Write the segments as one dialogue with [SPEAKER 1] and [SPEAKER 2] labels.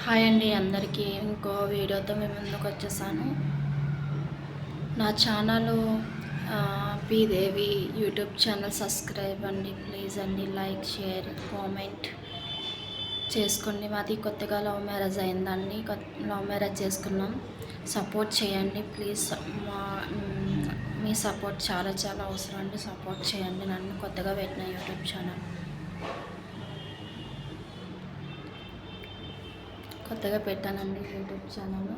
[SPEAKER 1] Hi అండి అందరికీ. ఇంకో వీడియోతో మేము ముందుకు వచ్చేసాను. నా ఛానల్ పీదేవి యూట్యూబ్ ఛానల్ సబ్స్క్రైబ్ అండి, ప్లీజ్ అండి. లైక్, షేర్, కామెంట్ చేసుకోండి. మాది కొత్తగా లవ్ మ్యారేజ్ అయిందండి. లవ్ మ్యారేజ్ చేసుకున్నాం. సపోర్ట్ చేయండి ప్లీజ్. మీ సపోర్ట్ చాలా చాలా అవసరం అండి. సపోర్ట్ చేయండి నన్ను, కొత్తగా పెట్టిన యూట్యూబ్ ఛానల్. కొత్తగా పెట్టానండి యూట్యూబ్ ఛానల్.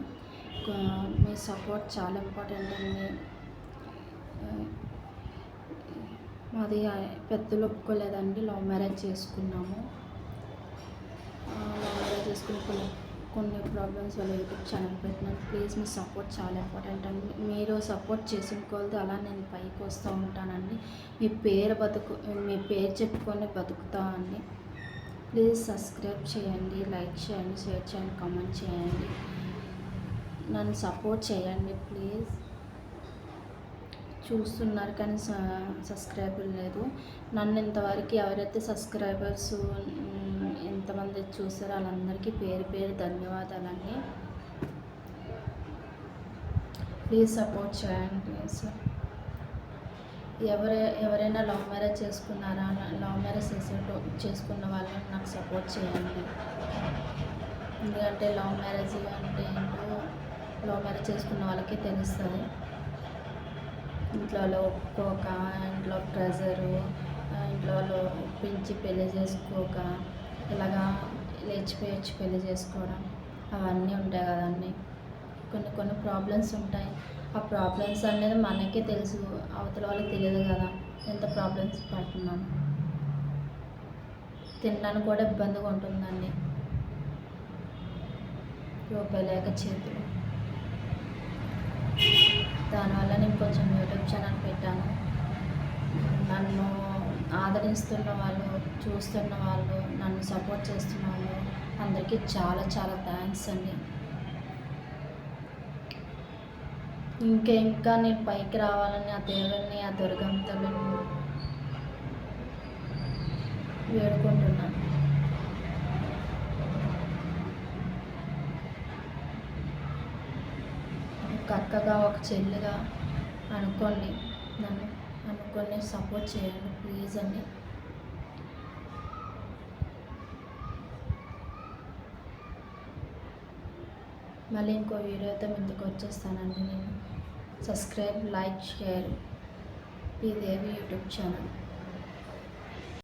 [SPEAKER 1] మీ సపోర్ట్ చాలా ఇంపార్టెంట్ అండి. మాది పెద్దలు ఒప్పుకోలేదండి, లవ్ మ్యారేజ్ చేసుకున్నాము. లవ్ మ్యారేజ్ చేసుకుని కొన్ని ప్రాబ్లమ్స్ వల్ల యూట్యూబ్ ఛానల్ పెట్టినాను. ప్లీజ్ మీ సపోర్ట్ చాలా ఇంపార్టెంట్ అండి. మీరు సపోర్ట్ చేసుకోవాలి, అలా నేను పైకి వస్తూ ఉంటానండి. మీ పేరు చెప్పుకొని బతుకుతా అండి. ప్లీజ్ సబ్స్క్రైబ్ చేయండి, లైక్ చేయండి, షేర్ చేయండి, కామెంట్ చేయండి. నన్ను సపోర్ట్ చేయండి ప్లీజ్. చూస్తున్నారు కానీ సబ్స్క్రైబర్ లేదు. నన్ను ఇంతవరకు ఎవరైతే సబ్స్క్రైబర్స్ ఎంతమంది చూస్తారో వాళ్ళందరికీ పేరు పేరు ధన్యవాదాలండి. ప్లీజ్ సపోర్ట్ చేయండి సార్. ఎవరైనా లవ్ మ్యారేజ్ చేసుకున్నారా? లవ్ మ్యారేజ్ చేసుకున్న వాళ్ళు నాకు సపోర్ట్ చేయండి. ఎందుకంటే లవ్ మ్యారేజ్ అంటే ఏంటో లవ్ మ్యారేజ్ చేసుకున్న వాళ్ళకి తెలుస్తుంది. ఇంట్లో ఒప్పుకోక, ఇంట్లో ప్రెజరు, ఇంట్లో వాళ్ళు ఒప్పించి పెళ్లి చేసుకోక, ఇలాగా లేచిపోయి పెళ్లి చేసుకోవడం అవన్నీ ఉంటాయి కదండి. కొన్ని ప్రాబ్లమ్స్ ఉంటాయి. ఆ ప్రాబ్లమ్స్ అనేది మనకే తెలుసు, అవతల వాళ్ళకి తెలియదు కదా ఎంత ప్రాబ్లమ్స్ పడుతున్నాం. తినడానికి కూడా ఇబ్బందిగా ఉంటుందండి, రూపాయి లేక చేతులు. దానివల్ల నేను కొంచెం యూట్యూబ్ ఛానల్ పెట్టాను. నన్ను ఆదరిస్తున్న వాళ్ళు, చూస్తున్న వాళ్ళు, నన్ను సపోర్ట్ చేస్తున్న వాళ్ళు అందరికీ చాలా చాలా థ్యాంక్స్ అండి. ఇంకా నేను పైకి రావాలని ఆ దేవుడిని, ఆ దుర్గమ్మ తల్లిని వేడుకుంటున్నాను. ఒక అక్కగా, ఒక చెల్లిగా అనుకోండి, నన్ను అనుకొని సపోర్ట్ చేయండి ప్లీజ్ అండి. మళ్ళీ ఇంకో వీడియోతో ముందుకు వచ్చేస్తానండి నేను. సబ్స్క్రైబ్, లైక్, షేర్ పీదేవి యూట్యూబ్ ఛానల్.